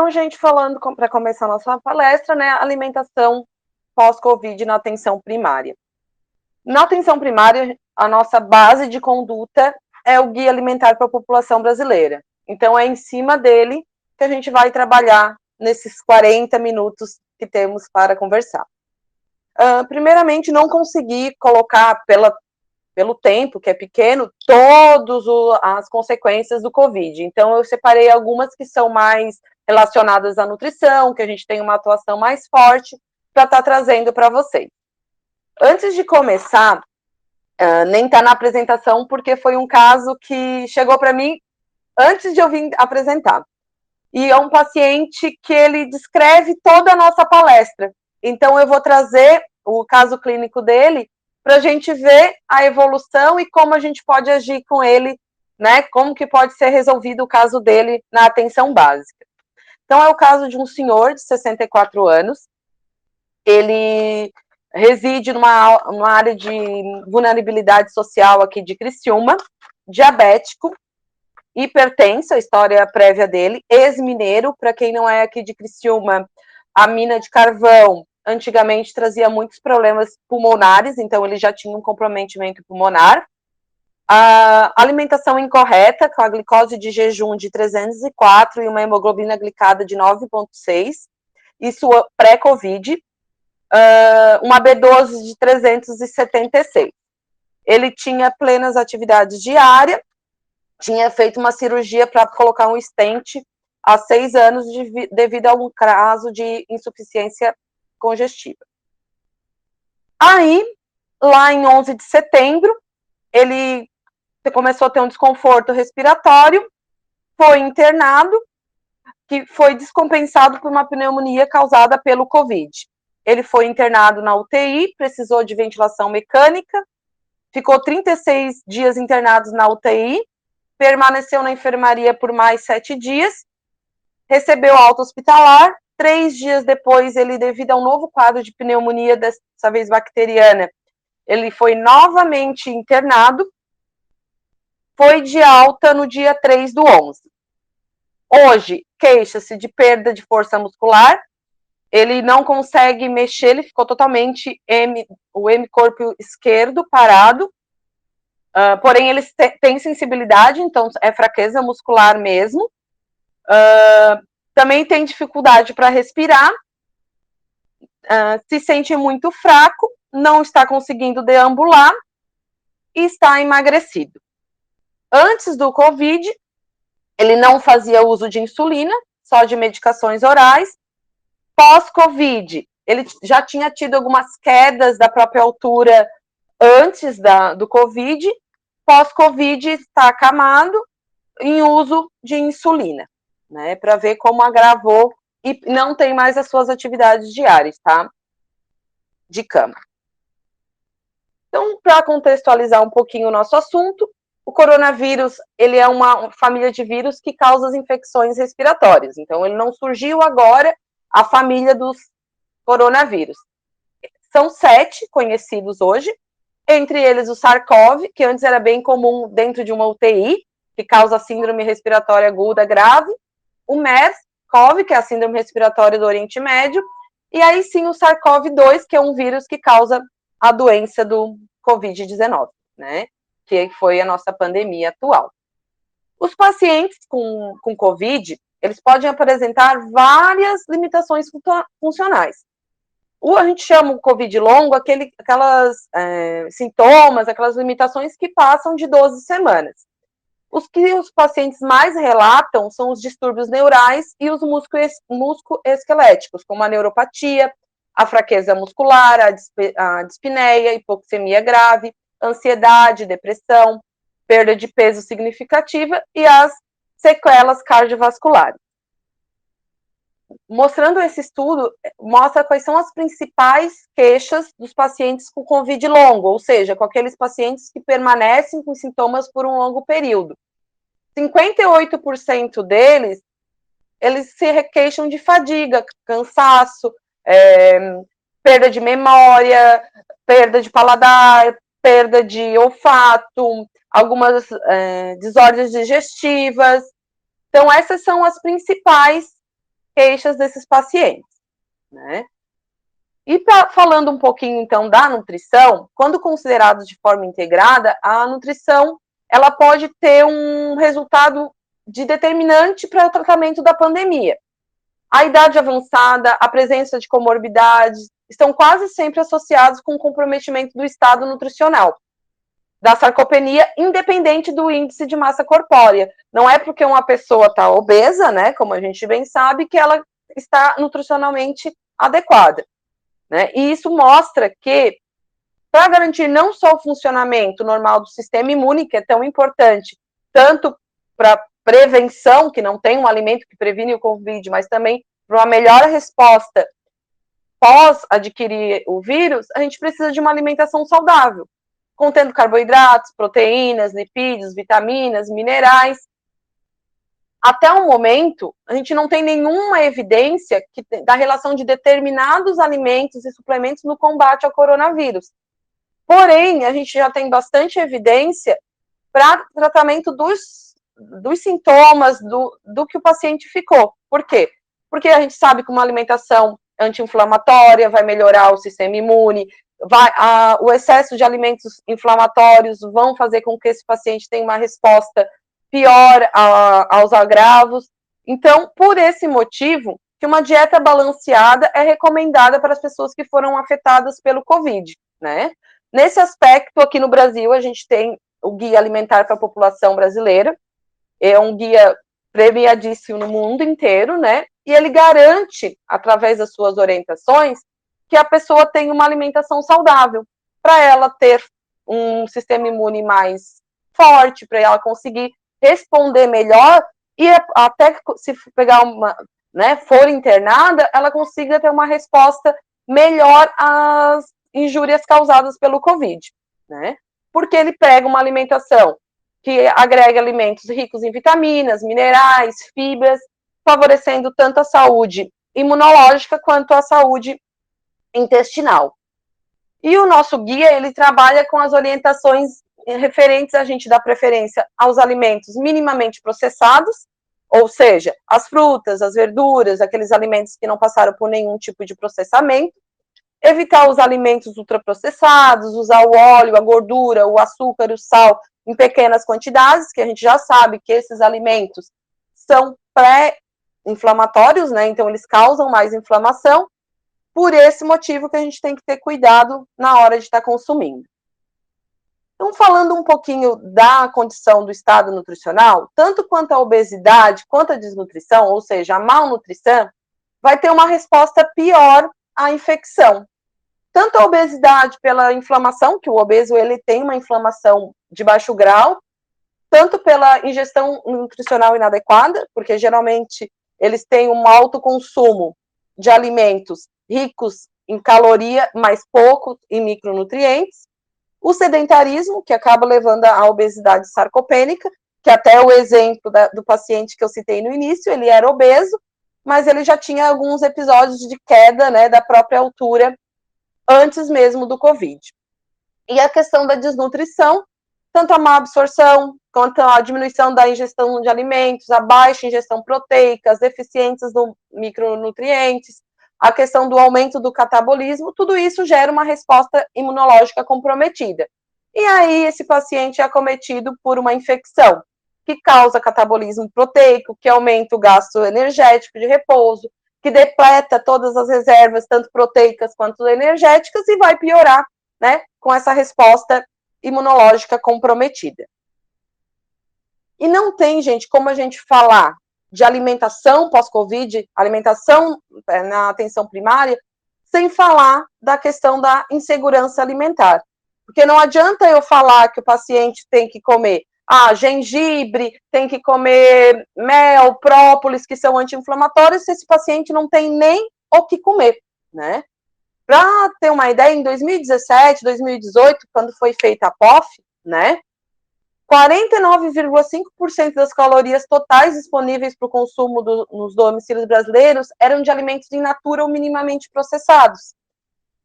Então, gente, falando para começar a nossa palestra, né, alimentação pós-Covid na atenção primária. Na atenção primária, a nossa base de conduta é o Guia Alimentar para a População Brasileira. Então, é em cima dele que a gente vai trabalhar nesses 40 minutos que temos para conversar. Primeiramente, não consegui colocar, pelo tempo, que é pequeno, todas as consequências do Covid. Então, eu separei algumas que são mais relacionadas à nutrição, que a gente tem uma atuação mais forte, para estar trazendo para vocês. Antes de começar, nem está na apresentação, porque foi um caso que chegou para mim antes de eu vir apresentar. E é um paciente que ele descreve toda a nossa palestra. Então, eu vou trazer o caso clínico dele para a gente ver a evolução e como a gente pode agir com ele, né? Como que pode ser resolvido o caso dele na atenção básica. Então, é o caso de um senhor de 64 anos. Ele reside numa área de vulnerabilidade social aqui de Criciúma, diabético, hipertenso, a história prévia dele, ex-mineiro. Para quem não é aqui de Criciúma, a mina de carvão antigamente trazia muitos problemas pulmonares, então ele já tinha um comprometimento pulmonar. A alimentação incorreta, com a glicose de jejum de 304 e uma hemoglobina glicada de 9,6, isso pré-Covid, uma B12 de 376. Ele tinha plenas atividades diárias, tinha feito uma cirurgia para colocar um stent há 6 anos devido a um caso de insuficiência congestiva. Aí, lá em 11 de setembro, ele começou a ter um desconforto respiratório, foi internado, que foi descompensado por uma pneumonia causada pelo Covid. Ele foi internado na UTI, precisou de ventilação mecânica, ficou 36 dias internado na UTI, permaneceu na enfermaria por mais 7 dias, recebeu alta hospitalar. 3 dias depois, ele, devido a um novo quadro de pneumonia, dessa vez bacteriana, ele foi novamente internado, foi de alta no dia 3 do 11. Hoje, queixa-se de perda de força muscular, ele não consegue mexer, ele ficou totalmente o hemicorpo esquerdo parado, porém ele tem sensibilidade, então é fraqueza muscular mesmo. Também tem dificuldade para respirar, se sente muito fraco, não está conseguindo deambular e está emagrecido. Antes do Covid, ele não fazia uso de insulina, só de medicações orais. Pós-Covid, ele já tinha tido algumas quedas da própria altura antes do Covid. Pós-Covid, está acamado em uso de insulina, né, para ver como agravou e não tem mais as suas atividades diárias, tá? De cama. Então, para contextualizar um pouquinho o nosso assunto, o coronavírus, ele é uma família de vírus que causa as infecções respiratórias. Então, ele não surgiu agora, a família dos coronavírus. São 7 conhecidos hoje, entre eles o SARS-CoV, que antes era bem comum dentro de uma UTI, que causa síndrome respiratória aguda grave, o MERS-CoV, que é a síndrome respiratória do Oriente Médio, e aí sim o SARS-CoV-2, que é um vírus que causa a doença do Covid-19, né? Que foi a nossa pandemia atual. Os pacientes com Covid, eles podem apresentar várias limitações funcionais. A gente chama o Covid longo aquelas sintomas, aquelas limitações que passam de 12 semanas. Os que os pacientes mais relatam são os distúrbios neurais e os musculoesqueléticos, como a neuropatia, a fraqueza muscular, a dispneia, hipoxemia grave, ansiedade, depressão, perda de peso significativa e as sequelas cardiovasculares. Mostrando esse estudo, mostra quais são as principais queixas dos pacientes com Covid longo, ou seja, com aqueles pacientes que permanecem com sintomas por um longo período. 58% deles, eles se queixam de fadiga, cansaço, perda de memória, perda de paladar, perda de olfato, algumas desordens digestivas. Então, essas são as principais queixas desses pacientes, né? E falando um pouquinho, então, da nutrição, quando considerado de forma integrada, a nutrição, ela pode ter um resultado de determinante para o tratamento da pandemia. A idade avançada, a presença de comorbidades, estão quase sempre associados com o comprometimento do estado nutricional, da sarcopenia, independente do índice de massa corpórea. Não é porque uma pessoa está obesa, né, como a gente bem sabe, que ela está nutricionalmente adequada, né? E isso mostra que, para garantir não só o funcionamento normal do sistema imune, que é tão importante, tanto para prevenção, que não tem um alimento que previne o Covid, mas também para uma melhor resposta pós adquirir o vírus, a gente precisa de uma alimentação saudável, contendo carboidratos, proteínas, lipídios, vitaminas, minerais. Até o momento, a gente não tem nenhuma evidência da relação de determinados alimentos e suplementos no combate ao coronavírus. Porém, a gente já tem bastante evidência para tratamento dos sintomas do que o paciente ficou. Por quê? Porque a gente sabe que uma alimentação anti-inflamatória vai melhorar o sistema imune, o excesso de alimentos inflamatórios vão fazer com que esse paciente tenha uma resposta pior aos agravos. Então, por esse motivo, que uma dieta balanceada é recomendada para as pessoas que foram afetadas pelo Covid, né? Nesse aspecto, aqui no Brasil, a gente tem o Guia Alimentar para a População Brasileira, é um guia premiadíssimo no mundo inteiro, né? E ele garante, através das suas orientações, que a pessoa tenha uma alimentação saudável, para ela ter um sistema imune mais forte, para ela conseguir responder melhor e até se pegar uma, né, for internada, ela consiga ter uma resposta melhor às injúrias causadas pelo Covid, né? Porque ele pega uma alimentação que agrega alimentos ricos em vitaminas, minerais, fibras, favorecendo tanto a saúde imunológica quanto a saúde intestinal. E o nosso guia, ele trabalha com as orientações referentes a gente dar preferência aos alimentos minimamente processados, ou seja, as frutas, as verduras, aqueles alimentos que não passaram por nenhum tipo de processamento, evitar os alimentos ultraprocessados, usar o óleo, a gordura, o açúcar, o sal em pequenas quantidades, que a gente já sabe que esses alimentos são pré-inflamatórios, né? Então eles causam mais inflamação. Por esse motivo que a gente tem que ter cuidado na hora de estar consumindo. Então, falando um pouquinho da condição do estado nutricional, tanto quanto a obesidade, quanto a desnutrição, ou seja, a malnutrição, vai ter uma resposta pior à infecção. Tanto a obesidade pela inflamação, que o obeso ele tem uma inflamação de baixo grau, tanto pela ingestão nutricional inadequada, porque geralmente eles têm um alto consumo de alimentos ricos em caloria, mas pouco em micronutrientes, o sedentarismo, que acaba levando à obesidade sarcopênica, que até o exemplo do paciente que eu citei no início, ele era obeso, mas ele já tinha alguns episódios de queda, né, da própria altura, antes mesmo do Covid. E a questão da desnutrição, tanto a má absorção, quanto a diminuição da ingestão de alimentos, a baixa ingestão proteica, as deficiências de micronutrientes, a questão do aumento do catabolismo, tudo isso gera uma resposta imunológica comprometida. E aí esse paciente é acometido por uma infecção que causa catabolismo proteico, que aumenta o gasto energético de repouso, que depleta todas as reservas, tanto proteicas quanto energéticas, e vai piorar, né, com essa resposta imunológica comprometida. E não tem, gente, como a gente falar de alimentação pós-Covid, alimentação na atenção primária, sem falar da questão da insegurança alimentar. Porque não adianta eu falar que o paciente tem que comer gengibre, tem que comer mel, própolis, que são anti-inflamatórios, se esse paciente não tem nem o que comer, né? Para ter uma ideia, em 2017, 2018, quando foi feita a POF, né, 49,5% das calorias totais disponíveis para o consumo nos domicílios brasileiros eram de alimentos in natura ou minimamente processados.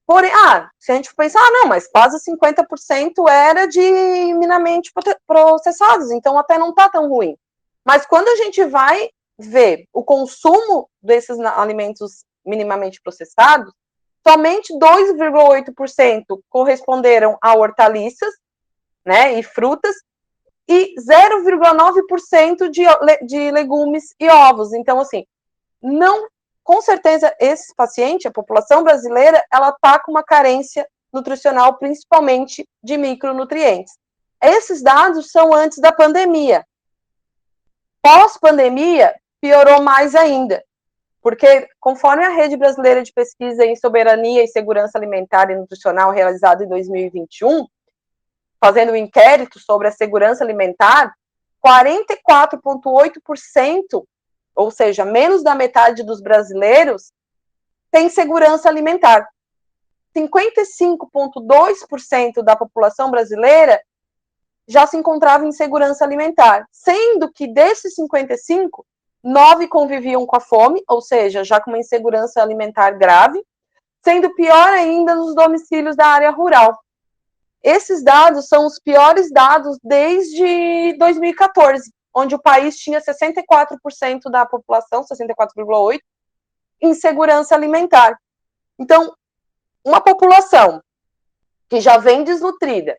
Porém, se a gente pensar, não, mas quase 50% era de minimamente processados, então até não está tão ruim. Mas quando a gente vai vê o consumo desses alimentos minimamente processados, somente 2,8% corresponderam a hortaliças, né, e frutas, e 0,9% de legumes e ovos. Então, assim, não, com certeza, esse paciente, a população brasileira, ela está com uma carência nutricional, principalmente de micronutrientes. Esses dados são antes da pandemia. Pós-pandemia, piorou mais ainda, porque, conforme a Rede Brasileira de Pesquisa em Soberania e Segurança Alimentar e Nutricional, realizada em 2021, fazendo um inquérito sobre a segurança alimentar, 44,8%, ou seja, menos da metade dos brasileiros, tem segurança alimentar. 55,2% da população brasileira já se encontrava em segurança alimentar, sendo que desses 55, 9 conviviam com a fome, ou seja, já com uma insegurança alimentar grave, sendo pior ainda nos domicílios da área rural. Esses dados são os piores dados desde 2014, onde o país tinha 64% da população, 64,8%, em segurança alimentar. Então, uma população que já vem desnutrida,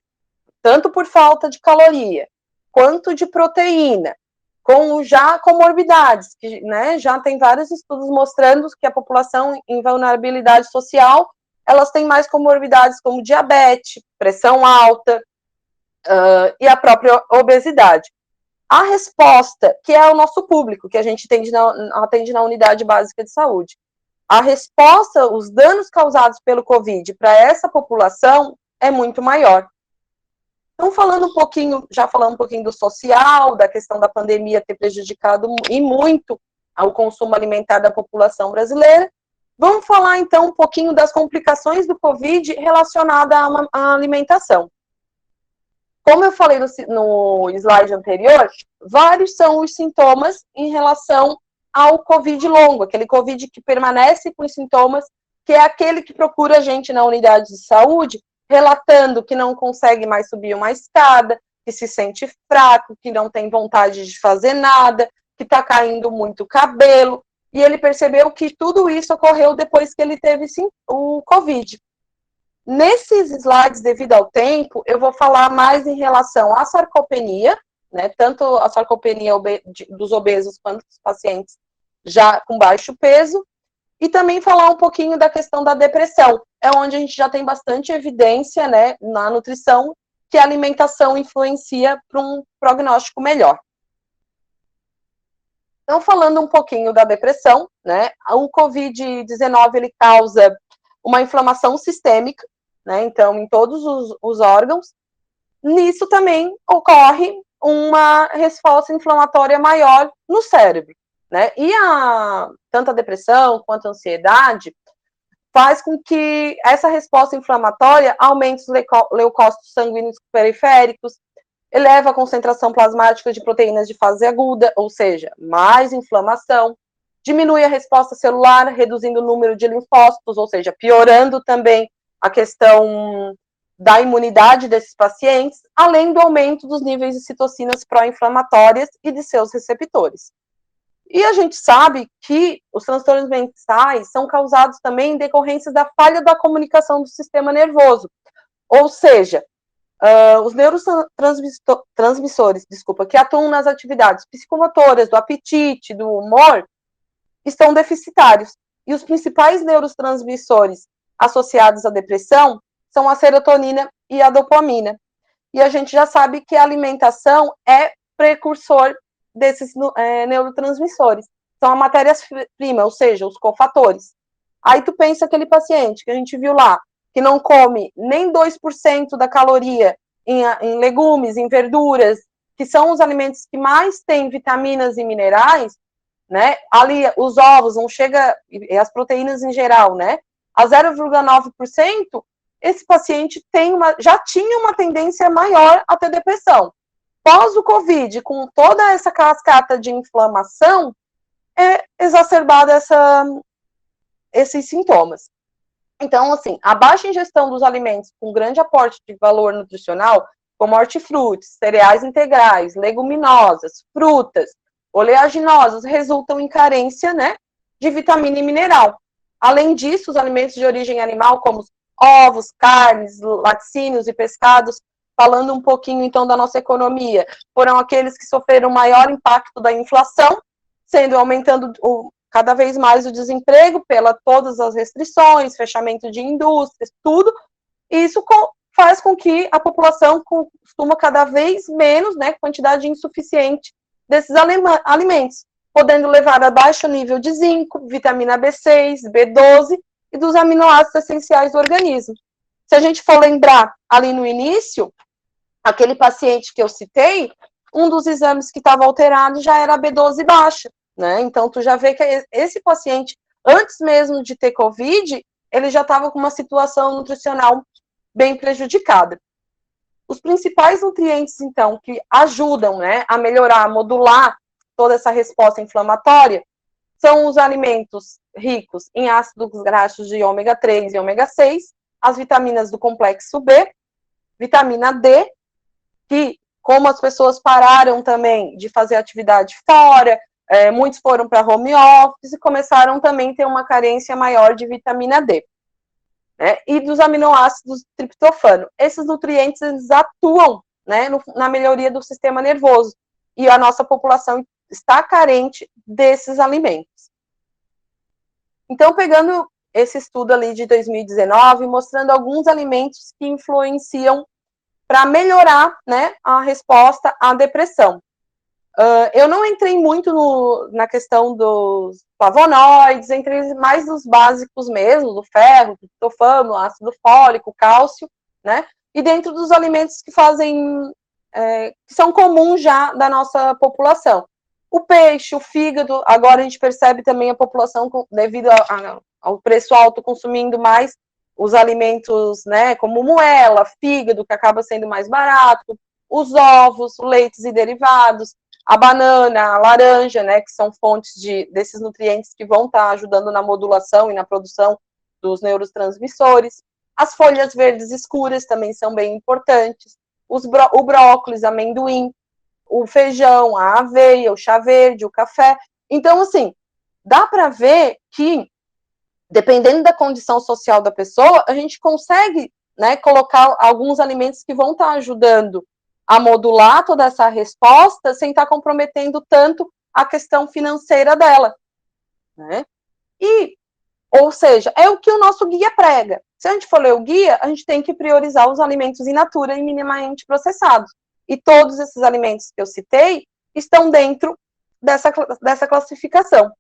tanto por falta de caloria, quanto de proteína, com já comorbidades, que, né, já tem vários estudos mostrando que a população em vulnerabilidade social, elas têm mais comorbidades como diabetes, pressão alta, e a própria obesidade. A resposta, que é o nosso público, que a gente atende na unidade básica de saúde, a resposta, os danos causados pelo Covid para essa população é muito maior. Então, falando um pouquinho do social, da questão da pandemia ter prejudicado e muito o consumo alimentar da população brasileira, vamos falar então um pouquinho das complicações do Covid relacionada à alimentação. Como eu falei no slide anterior, vários são os sintomas em relação ao Covid longo, aquele Covid que permanece com os sintomas, que é aquele que procura a gente na unidade de saúde, relatando que não consegue mais subir uma escada, que se sente fraco, que não tem vontade de fazer nada, que está caindo muito cabelo, e ele percebeu que tudo isso ocorreu depois que ele teve o Covid. Nesses slides, devido ao tempo, eu vou falar mais em relação à sarcopenia, né, tanto a sarcopenia dos obesos quanto dos pacientes já com baixo peso, e também falar um pouquinho da questão da depressão, é onde a gente já tem bastante evidência, né, na nutrição, que a alimentação influencia para um prognóstico melhor. Então, falando um pouquinho da depressão, né, o Covid-19, ele causa uma inflamação sistêmica, né, então, em todos os órgãos. Nisso também ocorre uma resposta inflamatória maior no cérebro, né? E tanto a depressão quanto a ansiedade faz com que essa resposta inflamatória aumente os leucócitos sanguíneos periféricos, eleva a concentração plasmática de proteínas de fase aguda, ou seja, mais inflamação, diminui a resposta celular, reduzindo o número de linfócitos, ou seja, piorando também a questão da imunidade desses pacientes, além do aumento dos níveis de citocinas pró-inflamatórias e de seus receptores. E a gente sabe que os transtornos mentais são causados também em decorrência da falha da comunicação do sistema nervoso, ou seja, os neurotransmissores, que atuam nas atividades psicomotoras, do apetite, do humor, estão deficitários. E os principais neurotransmissores associados à depressão são a serotonina e a dopamina. E a gente já sabe que a alimentação é precursor desses neurotransmissores. São a matéria-prima, ou seja, os cofatores. Aí tu pensa aquele paciente que a gente viu lá, que não come nem 2% da caloria em legumes, em verduras, que são os alimentos que mais têm vitaminas e minerais, né? Ali os ovos não chega, e as proteínas em geral, né? A 0,9%, esse paciente já tinha uma tendência maior a ter depressão. Pós o Covid, com toda essa cascata de inflamação, é exacerbada esses sintomas. Então, assim, a baixa ingestão dos alimentos com grande aporte de valor nutricional, como hortifrutis, cereais integrais, leguminosas, frutas, oleaginosas, resultam em carência, né, de vitamina e mineral. Além disso, os alimentos de origem animal, como ovos, carnes, laticínios e pescados, falando um pouquinho então da nossa economia, foram aqueles que sofreram maior impacto da inflação, sendo aumentando cada vez mais o desemprego pela todas as restrições, fechamento de indústrias, tudo. E isso faz com que a população consuma cada vez menos, né, quantidade insuficiente desses alimentos, podendo levar a baixo nível de zinco, vitamina B6, B12 e dos aminoácidos essenciais do organismo. Se a gente for lembrar ali no início, aquele paciente que eu citei, um dos exames que estava alterado já era B12 baixa, né? Então, tu já vê que esse paciente, antes mesmo de ter Covid, ele já estava com uma situação nutricional bem prejudicada. Os principais nutrientes, então, que ajudam, né, a melhorar, a modular toda essa resposta inflamatória, são os alimentos ricos em ácidos graxos de ômega 3 e ômega 6, as vitaminas do complexo B, vitamina D, que, como as pessoas pararam também de fazer atividade fora, muitos foram para home office e começaram também a ter uma carência maior de vitamina D. Né, e dos aminoácidos triptofano. Esses nutrientes, eles atuam, né, na melhoria do sistema nervoso, e a nossa população está carente desses alimentos. Então, pegando esse estudo ali de 2019, mostrando alguns alimentos que influenciam para melhorar, né, a resposta à depressão. Eu não entrei muito na questão dos flavonoides, entrei mais nos básicos mesmo, do ferro, do triptofano, ácido fólico, cálcio, né? E dentro dos alimentos que fazem, que são comuns já da nossa população. O peixe, o fígado, agora a gente percebe também a população, devido ao preço alto, consumindo mais os alimentos, né, como moela, fígado, que acaba sendo mais barato, os ovos, leites e derivados, a banana, a laranja, né, que são fontes desses nutrientes que vão estar ajudando na modulação e na produção dos neurotransmissores. As folhas verdes escuras também são bem importantes. O brócolis, amendoim, o feijão, a aveia, o chá verde, o café. Então, assim, dá para ver que, dependendo da condição social da pessoa, a gente consegue, né, colocar alguns alimentos que vão estar ajudando a modular toda essa resposta sem estar comprometendo tanto a questão financeira dela, né? Ou seja, é o que o nosso guia prega. Se a gente for ler o guia, a gente tem que priorizar os alimentos in natura e minimamente processados. E todos esses alimentos que eu citei estão dentro dessa classificação.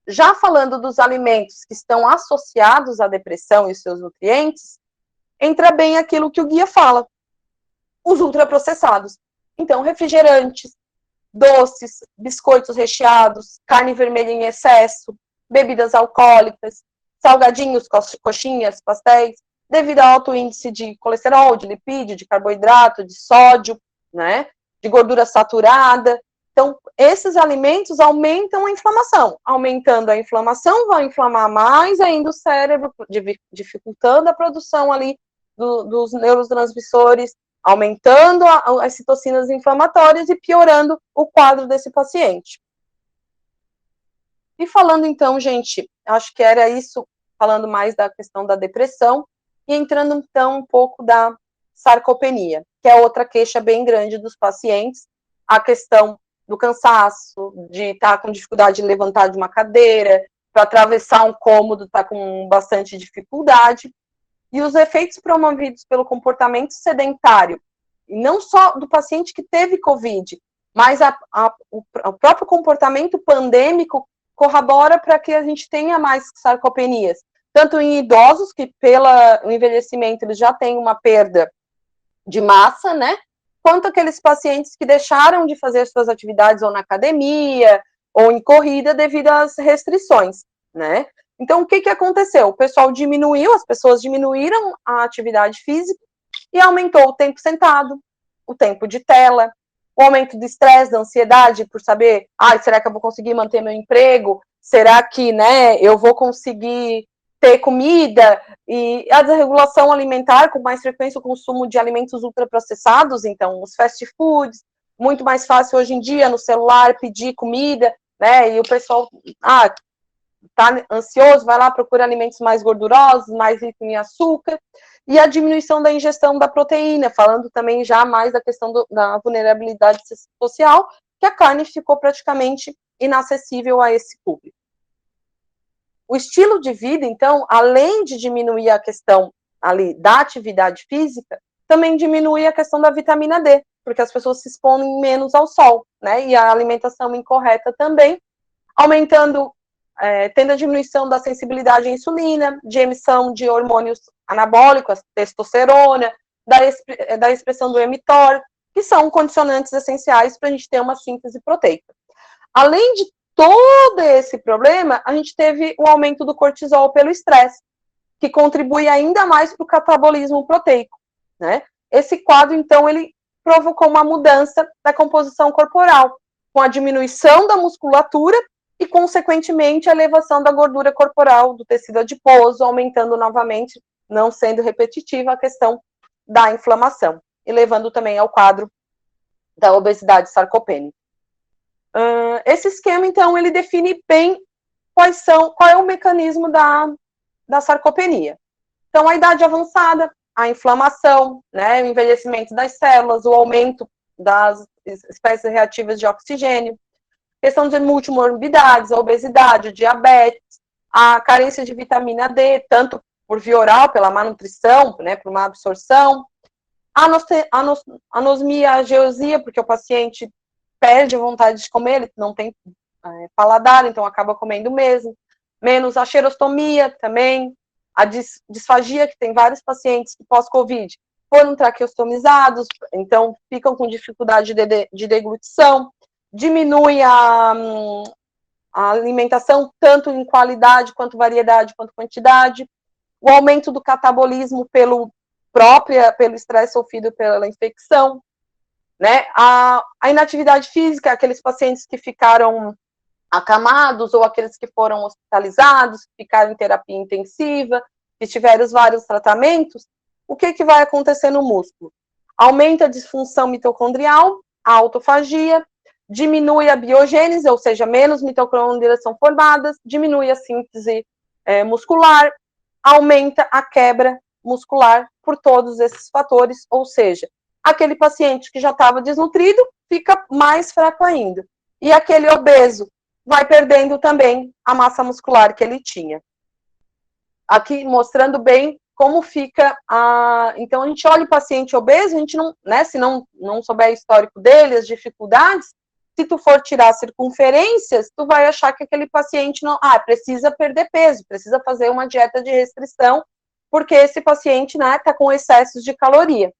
Já falando dos alimentos que estão associados à depressão e seus nutrientes, entra bem aquilo que o guia fala, os ultraprocessados. Então, refrigerantes, doces, biscoitos recheados, carne vermelha em excesso, bebidas alcoólicas, salgadinhos, coxinhas, pastéis, devido ao alto índice de colesterol, de lipídio, de carboidrato, de sódio, né, de gordura saturada. Então, esses alimentos aumentam a inflamação. Aumentando a inflamação, vão inflamar mais ainda o cérebro, dificultando a produção ali dos neurotransmissores, aumentando as citocinas inflamatórias e piorando o quadro desse paciente. E falando então, gente, acho que era isso, falando mais da questão da depressão, e entrando então um pouco da sarcopenia, que é outra queixa bem grande dos pacientes, a questão do cansaço, de estar com dificuldade de levantar de uma cadeira, para atravessar um cômodo, estar com bastante dificuldade, e os efeitos promovidos pelo comportamento sedentário, não só do paciente que teve Covid, mas o próprio comportamento pandêmico corrobora para que a gente tenha mais sarcopenias, tanto em idosos, que pelo envelhecimento eles já têm uma perda de massa, né, quanto aqueles pacientes que deixaram de fazer suas atividades ou na academia, ou em corrida devido às restrições, né. Então, o que aconteceu? O pessoal diminuiu, as pessoas diminuíram a atividade física e aumentou o tempo sentado, o tempo de tela, o aumento do estresse, da ansiedade, por saber, será que eu vou conseguir manter meu emprego? Será que, né, eu vou conseguir ter comida? E a desregulação alimentar, com mais frequência o consumo de alimentos ultraprocessados, então os fast foods, muito mais fácil hoje em dia no celular pedir comida, né? E o pessoal tá ansioso, vai lá, procura alimentos mais gordurosos, mais ricos em açúcar, e a diminuição da ingestão da proteína, falando também já mais da questão da vulnerabilidade social, que a carne ficou praticamente inacessível a esse público. O estilo de vida, então, além de diminuir a questão ali da atividade física, também diminui a questão da vitamina D, porque as pessoas se expõem menos ao sol, né? E a alimentação incorreta também, aumentando, tendo a diminuição da sensibilidade à insulina, de emissão de hormônios anabólicos, testosterona, da expressão do mTOR, que são condicionantes essenciais para a gente ter uma síntese proteica. Além de todo esse problema, a gente teve o aumento do cortisol pelo estresse, que contribui ainda mais para o catabolismo proteico, né? Esse quadro, então, ele provocou uma mudança da composição corporal, com a diminuição da musculatura e, consequentemente, a elevação da gordura corporal, do tecido adiposo, aumentando novamente, não sendo repetitiva, a questão da inflamação, e levando também ao quadro da obesidade sarcopênica. Esse esquema, então, ele define bem qual é o mecanismo da sarcopenia. Então, a idade avançada, a inflamação, né, o envelhecimento das células, o aumento das espécies reativas de oxigênio, questão de multimorbidades, a obesidade, o diabetes, a carência de vitamina D, tanto por via oral, pela má nutrição, né, por má absorção, a anosmia, a geosia, porque o paciente perde a vontade de comer, ele não tem paladar, então acaba comendo mesmo, menos a xerostomia também, a disfagia, que tem vários pacientes que pós-Covid foram traqueostomizados, então ficam com dificuldade de deglutição, diminui a alimentação, tanto em qualidade, quanto variedade, quanto quantidade, o aumento do catabolismo pelo estresse sofrido pela infecção, né? A inatividade física, aqueles pacientes que ficaram acamados ou aqueles que foram hospitalizados, que ficaram em terapia intensiva, que tiveram os vários tratamentos, o que vai acontecer no músculo? Aumenta a disfunção mitocondrial, a autofagia, diminui a biogênese, ou seja, menos mitocôndrias são formadas, diminui a síntese muscular, aumenta a quebra muscular por todos esses fatores, ou seja, aquele paciente que já estava desnutrido fica mais fraco ainda. E aquele obeso vai perdendo também a massa muscular que ele tinha. Aqui mostrando bem como fica Então, a gente olha o paciente obeso, a gente não, né, se não souber o histórico dele, as dificuldades, se tu for tirar circunferências, tu vai achar que aquele paciente não... precisa perder peso, precisa fazer uma dieta de restrição, porque esse paciente, né, tá com excessos de caloria.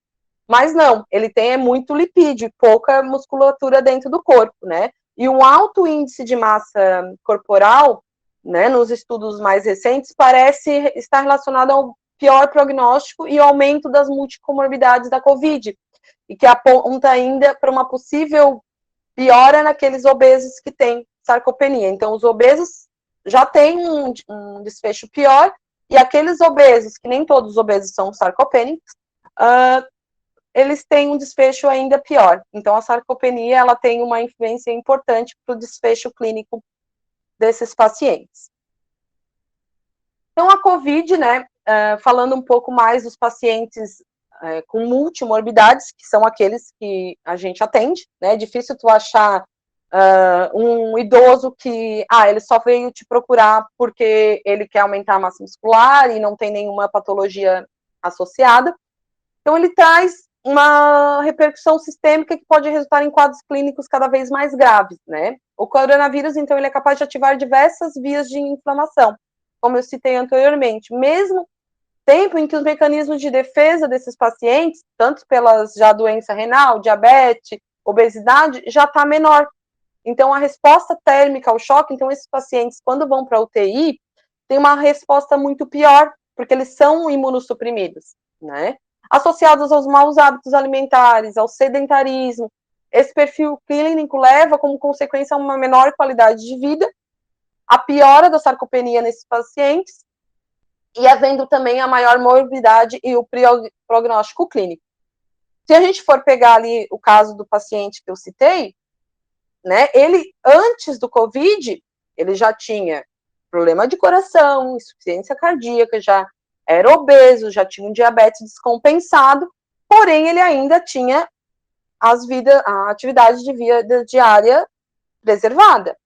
Mas não, ele tem muito lipídio, pouca musculatura dentro do corpo, né? E um alto índice de massa corporal, né, nos estudos mais recentes, parece estar relacionado ao pior prognóstico e ao aumento das multicomorbidades da Covid, e que aponta ainda para uma possível piora naqueles obesos que têm sarcopenia. Então, os obesos já têm um desfecho pior, e aqueles obesos, que nem todos os obesos são sarcopênicos, eles têm um desfecho ainda pior. Então, a sarcopenia, ela tem uma influência importante para o desfecho clínico desses pacientes. Então, a COVID, né, falando um pouco mais dos pacientes com multimorbidades, que são aqueles que a gente atende, né, é difícil tu achar um idoso que, ele só veio te procurar porque ele quer aumentar a massa muscular e não tem nenhuma patologia associada. Então, ele traz uma repercussão sistêmica que pode resultar em quadros clínicos cada vez mais graves, né? O coronavírus, então, ele é capaz de ativar diversas vias de inflamação, como eu citei anteriormente, mesmo tempo em que os mecanismos de defesa desses pacientes, tanto pelas já doença renal, diabetes, obesidade, já está menor. Então, a resposta térmica ao choque, então, esses pacientes, quando vão para a UTI, tem uma resposta muito pior, porque eles são imunossuprimidos, né? Associados aos maus hábitos alimentares, ao sedentarismo, esse perfil clínico leva como consequência a uma menor qualidade de vida, a piora da sarcopenia nesses pacientes, e havendo também a maior morbidade e o prognóstico clínico. Se a gente for pegar ali o caso do paciente que eu citei, né, ele, antes do COVID, ele já tinha problema de coração, insuficiência cardíaca, já era obeso, já tinha um diabetes descompensado, porém ele ainda tinha a atividade de vida diária preservada.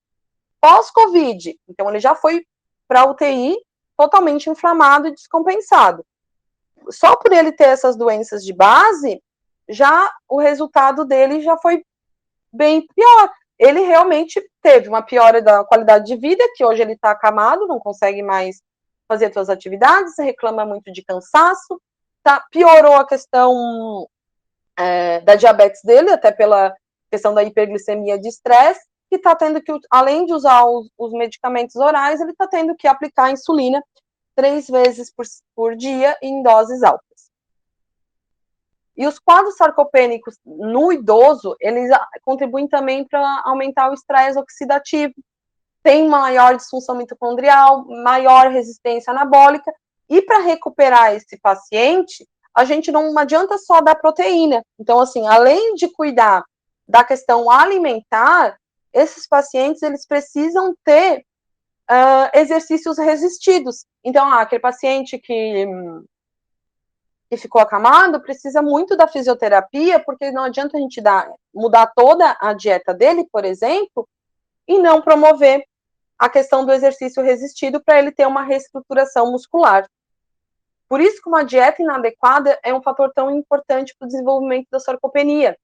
Pós-Covid, então ele já foi para a UTI totalmente inflamado e descompensado. Só por ele ter essas doenças de base, já o resultado dele já foi bem pior. Ele realmente teve uma piora da qualidade de vida, que hoje ele está acamado, não consegue mais fazer suas atividades, reclama muito de cansaço, tá? Piorou a questão da diabetes dele, até pela questão da hiperglicemia de estresse, que está tendo que, além de usar os medicamentos orais, ele está tendo que aplicar insulina 3 vezes por dia em doses altas. E os quadros sarcopênicos no idoso, eles contribuem também para aumentar o estresse oxidativo, tem maior disfunção mitocondrial, maior resistência anabólica, e para recuperar esse paciente, a gente não adianta só dar proteína. Então, assim, além de cuidar da questão alimentar, esses pacientes, eles precisam ter exercícios resistidos. Então, aquele paciente que ficou acamado precisa muito da fisioterapia, porque não adianta a gente mudar toda a dieta dele, por exemplo, e não promover a questão do exercício resistido para ele ter uma reestruturação muscular. Por isso que uma dieta inadequada é um fator tão importante para o desenvolvimento da sarcopenia,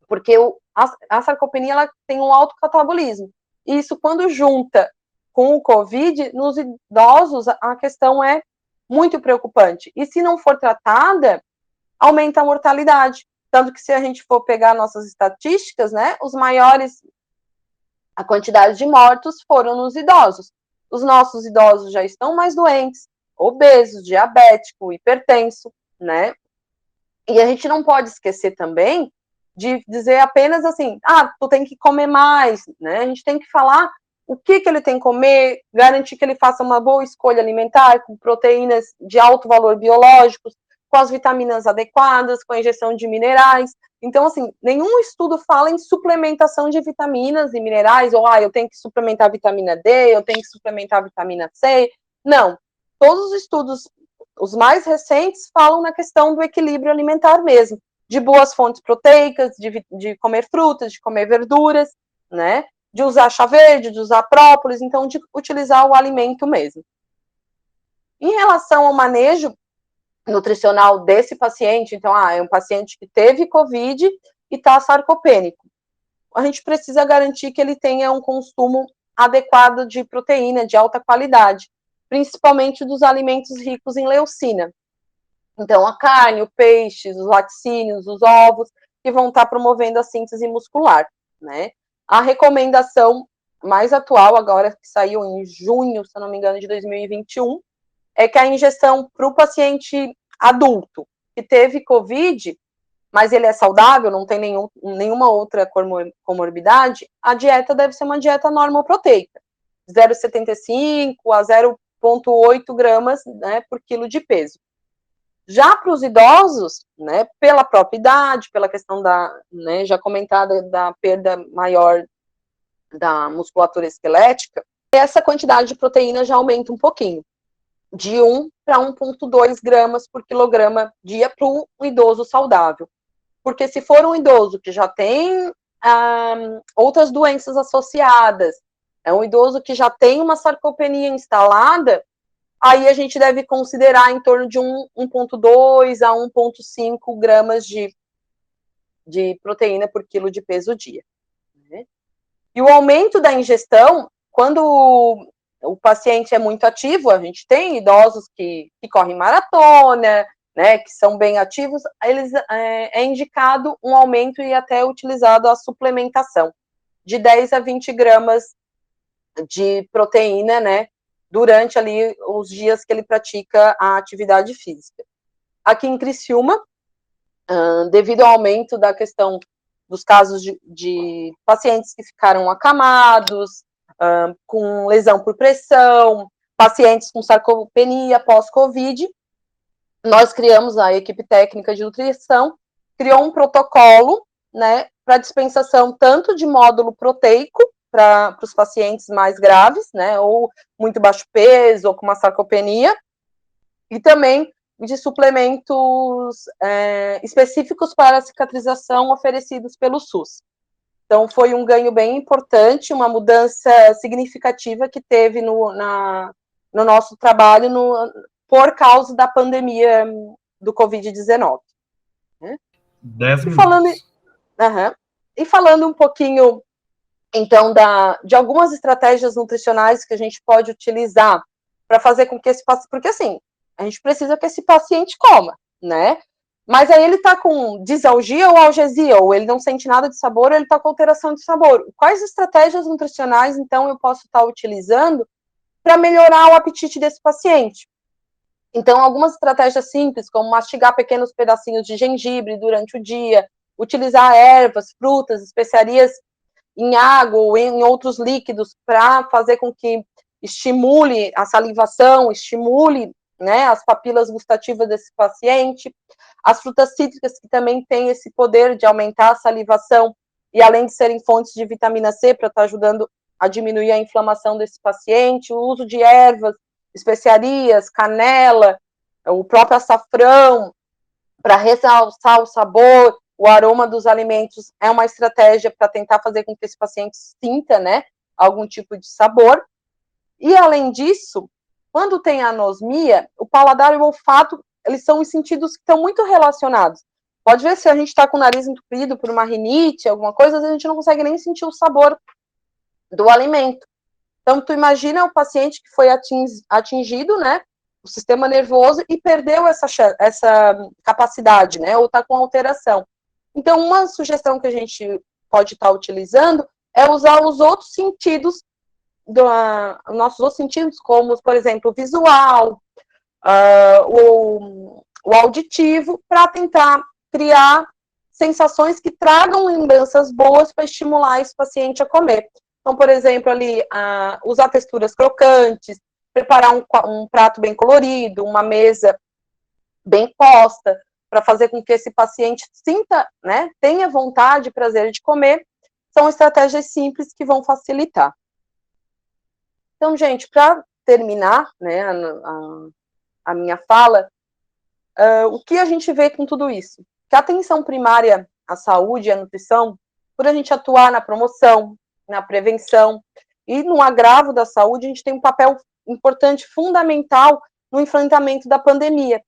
porque a sarcopenia ela tem um alto catabolismo. E isso, quando junta com o COVID, nos idosos a questão é muito preocupante. E se não for tratada, aumenta a mortalidade. Tanto que se a gente for pegar nossas estatísticas, né, a quantidade de mortos foram nos idosos. Os nossos idosos já estão mais doentes, obesos, diabético, hipertenso, né? E a gente não pode esquecer também de dizer apenas assim, tu tem que comer mais, né? A gente tem que falar o que ele tem que comer, garantir que ele faça uma boa escolha alimentar, com proteínas de alto valor biológicos, com as vitaminas adequadas, com a injeção de minerais. Então, assim, nenhum estudo fala em suplementação de vitaminas e minerais, ou eu tenho que suplementar a vitamina D, eu tenho que suplementar a vitamina C. Não. Todos os estudos, os mais recentes, falam na questão do equilíbrio alimentar mesmo, de boas fontes proteicas, de comer frutas, de comer verduras, né? De usar chá verde, de usar própolis, então de utilizar o alimento mesmo. Em relação ao manejo nutricional desse paciente, então, é um paciente que teve COVID e está sarcopênico. A gente precisa garantir que ele tenha um consumo adequado de proteína, de alta qualidade, principalmente dos alimentos ricos em leucina. Então, a carne, o peixe, os laticínios, os ovos, que vão estar promovendo a síntese muscular, né? A recomendação mais atual, agora que saiu em junho, se eu não me engano, de 2021, é que a ingestão para o paciente adulto que teve COVID, mas ele é saudável, não tem nenhuma outra comorbidade, a dieta deve ser uma dieta normoproteica, 0,75 a 0,8 gramas, né, por quilo de peso. Já para os idosos, né, pela própria idade, pela questão né, já comentada, da perda maior da musculatura esquelética, essa quantidade de proteína já aumenta um pouquinho, de 1 para 1,2 gramas por quilograma dia para um idoso saudável. Porque se for um idoso que já tem outras doenças associadas, é um idoso que já tem uma sarcopenia instalada, aí a gente deve considerar em torno de 1,2 a 1,5 gramas de proteína por quilo de peso dia. Né? E o aumento da ingestão, quando o paciente é muito ativo, a gente tem idosos que correm maratona, né, que são bem ativos, é indicado um aumento e até utilizado a suplementação de 10 a 20 gramas de proteína, né, durante ali os dias que ele pratica a atividade física. Aqui em Criciúma, devido ao aumento da questão dos casos de pacientes que ficaram acamados, com lesão por pressão, pacientes com sarcopenia pós-Covid, nós criamos a equipe técnica de nutrição criou um protocolo, né, para dispensação tanto de módulo proteico para os pacientes mais graves, né, ou muito baixo peso, ou com uma sarcopenia, e também de suplementos específicos para a cicatrização oferecidos pelo SUS. Então, foi um ganho bem importante, uma mudança significativa que teve no nosso trabalho por causa da pandemia do Covid-19. Né? 10 minutos. E falando um pouquinho, então, de algumas estratégias nutricionais que a gente pode utilizar para fazer com que esse paciente... Porque, assim, a gente precisa que esse paciente coma, né? Mas aí ele está com disalgia ou algesia, ou ele não sente nada de sabor, ou ele está com alteração de sabor. Quais estratégias nutricionais, então, eu posso estar utilizando para melhorar o apetite desse paciente? Então, algumas estratégias simples, como mastigar pequenos pedacinhos de gengibre durante o dia, utilizar ervas, frutas, especiarias em água ou em outros líquidos para fazer com que estimule a salivação, estimule, né, as papilas gustativas desse paciente. As frutas cítricas, que também têm esse poder de aumentar a salivação, e além de serem fontes de vitamina C, para estar ajudando a diminuir a inflamação desse paciente, o uso de ervas, especiarias, canela, o próprio açafrão, para ressaltar o sabor, o aroma dos alimentos, é uma estratégia para tentar fazer com que esse paciente sinta, né, algum tipo de sabor. E, além disso, quando tem anosmia, o paladar e o olfato, eles são os sentidos que estão muito relacionados. Pode ver, se a gente está com o nariz entupido por uma rinite, alguma coisa, às vezes a gente não consegue nem sentir o sabor do alimento. Então, tu imagina o paciente que foi atingido, né, o sistema nervoso, e perdeu essa capacidade, né, ou está com alteração. Então, uma sugestão que a gente pode estar utilizando é usar os outros sentidos, nossos outros sentidos, como, por exemplo, o visual, o auditivo, para tentar criar sensações que tragam lembranças boas para estimular esse paciente a comer. Então, por exemplo, ali, usar texturas crocantes, preparar um prato bem colorido, uma mesa bem posta, para fazer com que esse paciente sinta, né, tenha vontade e prazer de comer, são estratégias simples que vão facilitar. Então, gente, para terminar, né, a minha fala, o que a gente vê com tudo isso? Que a atenção primária à saúde e à nutrição, por a gente atuar na promoção, na prevenção e no agravo da saúde, a gente tem um papel importante, fundamental, no enfrentamento da pandemia,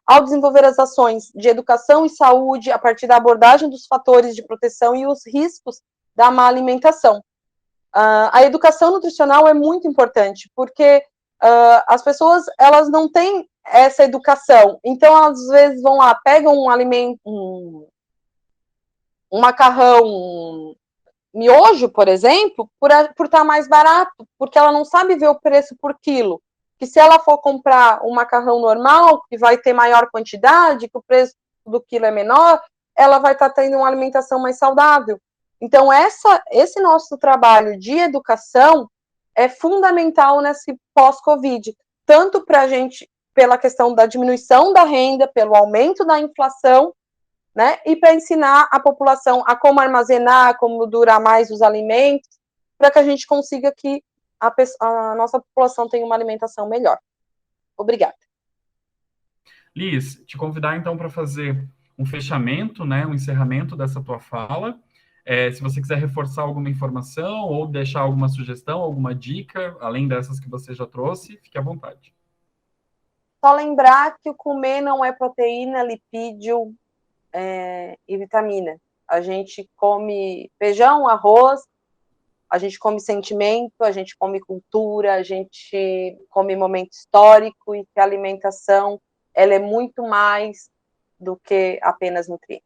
ao desenvolver as ações de educação e saúde a partir da abordagem dos fatores de proteção e os riscos da má alimentação. A educação nutricional é muito importante, porque as pessoas, elas não têm essa educação, então elas às vezes vão lá, pegam um alimento, um macarrão, miojo, por exemplo, por estar mais barato, porque ela não sabe ver o preço por quilo, que se ela for comprar um macarrão normal, que vai ter maior quantidade, que o preço do quilo é menor, ela vai estar tendo uma alimentação mais saudável. Então, esse nosso trabalho de educação é fundamental nesse pós-Covid, tanto para a gente, pela questão da diminuição da renda, pelo aumento da inflação, né, e para ensinar a população a como armazenar, como durar mais os alimentos, para que a gente consiga que a nossa população tenha uma alimentação melhor. Obrigada. Liz, te convidar então para fazer um fechamento, né, um encerramento dessa tua fala. Se você quiser reforçar alguma informação ou deixar alguma sugestão, alguma dica, além dessas que você já trouxe, fique à vontade. Só lembrar que o comer não é proteína, lipídio e vitamina. A gente come feijão, arroz, a gente come sentimento, a gente come cultura, a gente come momento histórico, e que a alimentação, ela é muito mais do que apenas nutrientes.